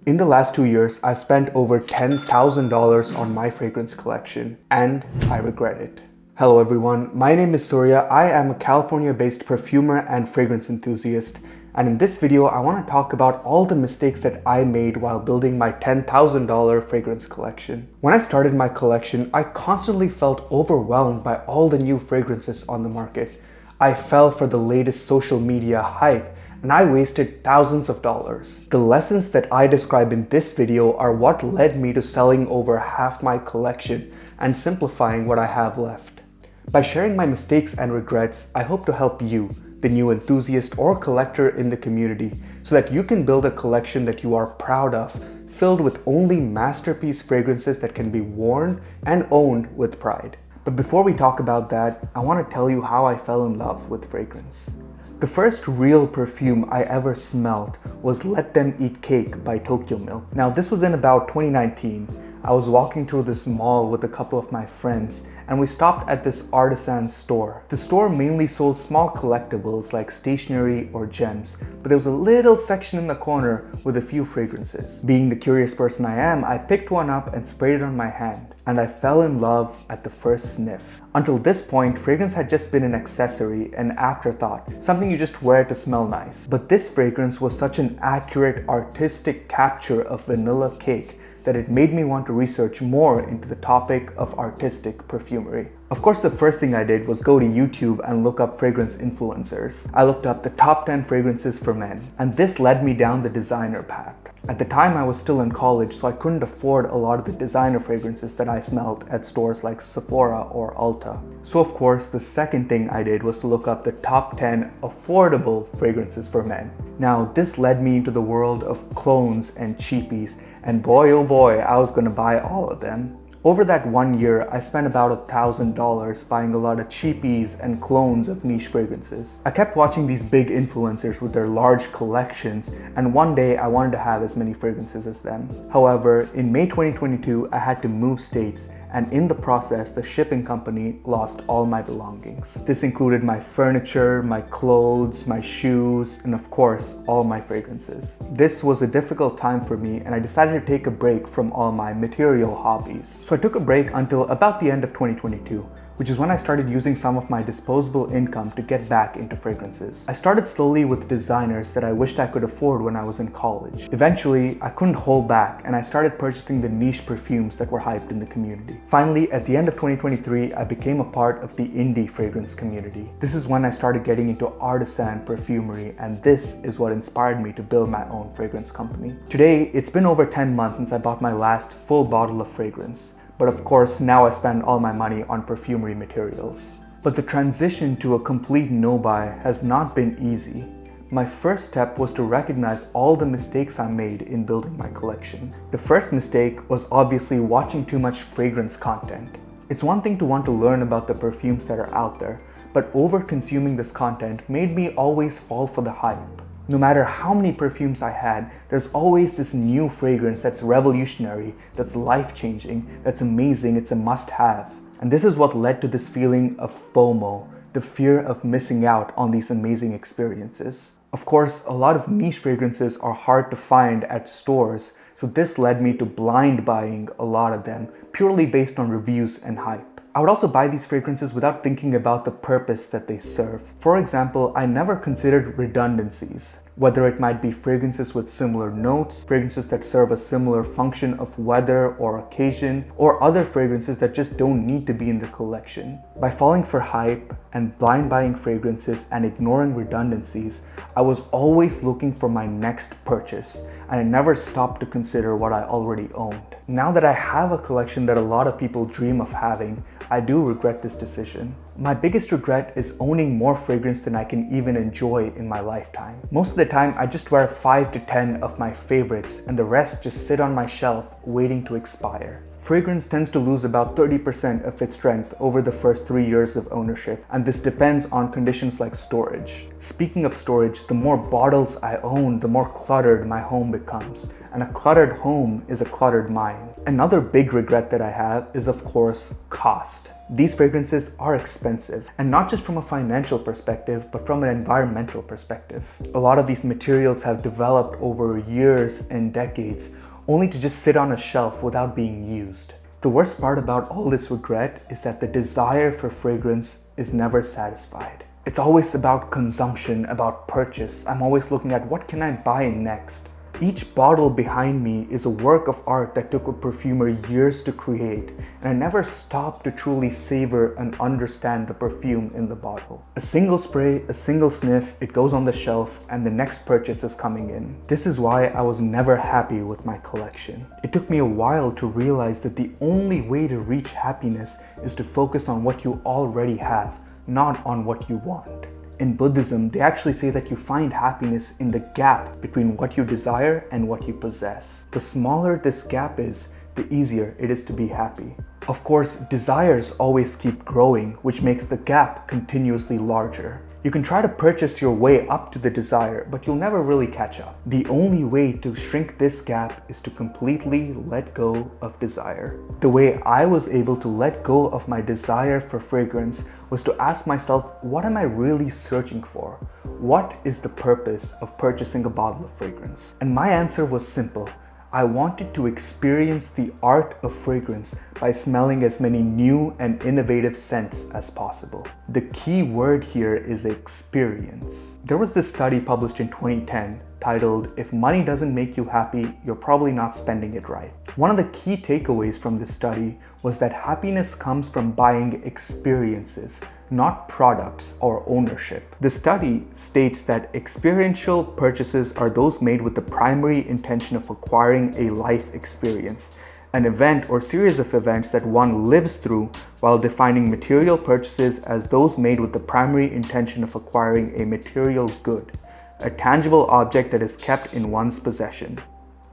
In the last 2 years, I've spent over $10,000 on my fragrance collection, and I regret it. Hello everyone, my name is Surya. I am a California-based perfumer and fragrance enthusiast. And in this video, I want to talk about all the mistakes that I made while building my $10,000 fragrance collection. When I started my collection, I constantly felt overwhelmed by all the new fragrances on the market. I fell for the latest social media hype, and I wasted thousands of dollars. The lessons that I describe in this video are what led me to selling over half my collection and simplifying what I have left. By sharing my mistakes and regrets, I hope to help you, the new enthusiast or collector in the community, so that you can build a collection that you are proud of, filled with only masterpiece fragrances that can be worn and owned with pride. But before we talk about that, I want to tell you how I fell in love with fragrance. The first real perfume I ever smelled was Let Them Eat Cake by Tokyo Milk. Now this was in about 2019. I was walking through this mall with a couple of my friends, and we stopped at this artisan store. The store mainly sold small collectibles like stationery or gems, but there was a little section in the corner with a few fragrances. Being the curious person I am, I picked one up and sprayed it on my hand, and I fell in love at the first sniff. Until this point, fragrance had just been an accessory, an afterthought, something you just wear to smell nice. But this fragrance was such an accurate, artistic capture of vanilla cake that it made me want to research more into the topic of artistic perfumery. Of course, the first thing I did was go to YouTube and look up fragrance influencers. I looked up the top 10 fragrances for men, and this led me down the designer path. At the time, I was still in college, so I couldn't afford a lot of the designer fragrances that I smelled at stores like Sephora or Ulta. So of course, the second thing I did was to look up the top 10 affordable fragrances for men. Now, this led me into the world of clones and cheapies, and boy oh boy, I was gonna buy all of them. Over that 1 year, I spent about $1,000 buying a lot of cheapies and clones of niche fragrances. I kept watching these big influencers with their large collections, and one day I wanted to have as many fragrances as them. However, in May 2022, I had to move states, and in the process, the shipping company lost all my belongings. This included my furniture, my clothes, my shoes, and of course, all my fragrances. This was a difficult time for me, and I decided to take a break from all my material hobbies. So I took a break until about the end of 2022, which is when I started using some of my disposable income to get back into fragrances. I started slowly with designers that I wished I could afford when I was in college. Eventually, I couldn't hold back, and I started purchasing the niche perfumes that were hyped in the community. Finally, at the end of 2023, I became a part of the indie fragrance community. This is when I started getting into artisan perfumery, and this is what inspired me to build my own fragrance company. Today, it's been over 10 months since I bought my last full bottle of fragrance. But of course, now I spend all my money on perfumery materials. But the transition to a complete no-buy has not been easy. My first step was to recognize all the mistakes I made in building my collection. The first mistake was obviously watching too much fragrance content. It's one thing to want to learn about the perfumes that are out there, but over-consuming this content made me always fall for the hype. No matter how many perfumes I had, there's always this new fragrance that's revolutionary, that's life-changing, that's amazing, it's a must-have. And this is what led to this feeling of FOMO, the fear of missing out on these amazing experiences. Of course, a lot of niche fragrances are hard to find at stores, so this led me to blind buying a lot of them, purely based on reviews and hype. I would also buy these fragrances without thinking about the purpose that they serve. For example, I never considered redundancies, whether it might be fragrances with similar notes, fragrances that serve a similar function of weather or occasion, or other fragrances that just don't need to be in the collection. By falling for hype and blind buying fragrances and ignoring redundancies, I was always looking for my next purchase, and I never stopped to consider what I already owned. Now that I have a collection that a lot of people dream of having, I do regret this decision. My biggest regret is owning more fragrance than I can even enjoy in my lifetime. Most of the time, I just wear 5 to 10 of my favorites, and the rest just sit on my shelf waiting to expire. Fragrance tends to lose about 30% of its strength over the first 3 years of ownership, and this depends on conditions like storage. Speaking of storage, the more bottles I own, the more cluttered my home becomes, and a cluttered home is a cluttered mind. Another big regret that I have is, of course, cost. These fragrances are expensive, and not just from a financial perspective, but from an environmental perspective. A lot of these materials have developed over years and decades, only to just sit on a shelf without being used. The worst part about all this regret is that the desire for fragrance is never satisfied. It's always about consumption, about purchase. I'm always looking at what can I buy next. Each bottle behind me is a work of art that took a perfumer years to create, and I never stopped to truly savor and understand the perfume in the bottle. A single spray, a single sniff, it goes on the shelf, and the next purchase is coming in. This is why I was never happy with my collection. It took me a while to realize that the only way to reach happiness is to focus on what you already have, not on what you want. In Buddhism, they actually say that you find happiness in the gap between what you desire and what you possess. The smaller this gap is, the easier it is to be happy. Of course, desires always keep growing, which makes the gap continuously larger. You can try to purchase your way up to the desire, but you'll never really catch up. The only way to shrink this gap is to completely let go of desire. The way I was able to let go of my desire for fragrance was to ask myself, what am I really searching for? What is the purpose of purchasing a bottle of fragrance? And my answer was simple. I wanted to experience the art of fragrance by smelling as many new and innovative scents as possible. The key word here is experience. There was this study published in 2010 titled, "If money doesn't make you happy, you're probably not spending it right." One of the key takeaways from this study was that happiness comes from buying experiences, not products or ownership. The study states that experiential purchases are those made with the primary intention of acquiring a life experience, an event or series of events that one lives through, while defining material purchases as those made with the primary intention of acquiring a material good, a tangible object that is kept in one's possession.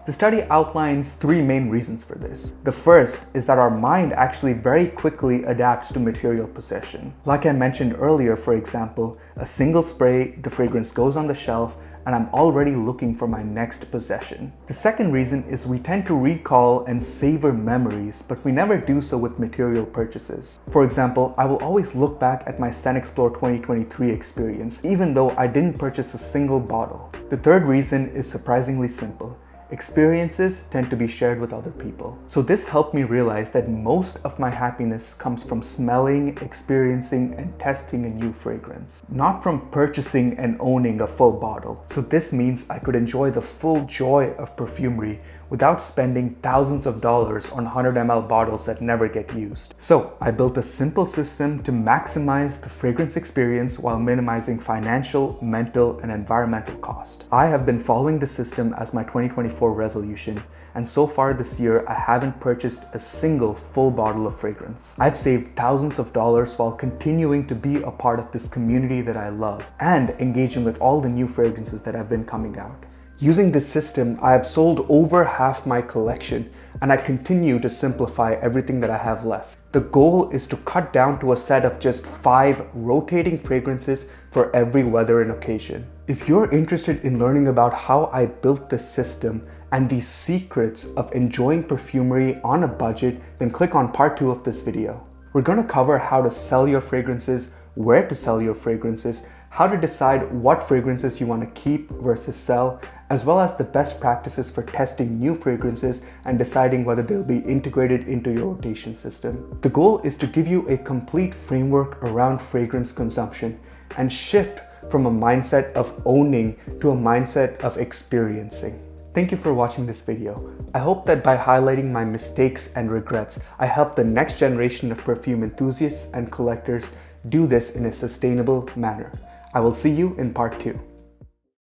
The study outlines three main reasons for this. The first is that our mind actually very quickly adapts to material possession. Like I mentioned earlier, for example, a single spray, the fragrance goes on the shelf, and I'm already looking for my next possession. The second reason is we tend to recall and savor memories, but we never do so with material purchases. For example, I will always look back at my Scent Explore 2023 experience, even though I didn't purchase a single bottle. The third reason is surprisingly simple. Experiences tend to be shared with other people. So this helped me realize that most of my happiness comes from smelling, experiencing, and testing a new fragrance, not from purchasing and owning a full bottle. So this means I could enjoy the full joy of perfumery without spending thousands of dollars on 100 ml bottles that never get used. So I built a simple system to maximize the fragrance experience while minimizing financial, mental, and environmental cost. I have been following the system as my 2024 resolution, and so far this year I haven't purchased a single full bottle of fragrance. I've saved thousands of dollars while continuing to be a part of this community that I love and engaging with all the new fragrances that have been coming out. Using this system, I have sold over half my collection, and I continue to simplify everything that I have left. The goal is to cut down to a set of just 5 rotating fragrances for every weather and occasion. If you're interested in learning about how I built this system and the secrets of enjoying perfumery on a budget, then click on part 2 of this video. We're going to cover how to sell your fragrances, where to sell your fragrances, how to decide what fragrances you want to keep versus sell, as well as the best practices for testing new fragrances and deciding whether they'll be integrated into your rotation system. The goal is to give you a complete framework around fragrance consumption and shift from a mindset of owning to a mindset of experiencing. Thank you for watching this video. I hope that by highlighting my mistakes and regrets, I help the next generation of perfume enthusiasts and collectors do this in a sustainable manner. I will see you in part 2.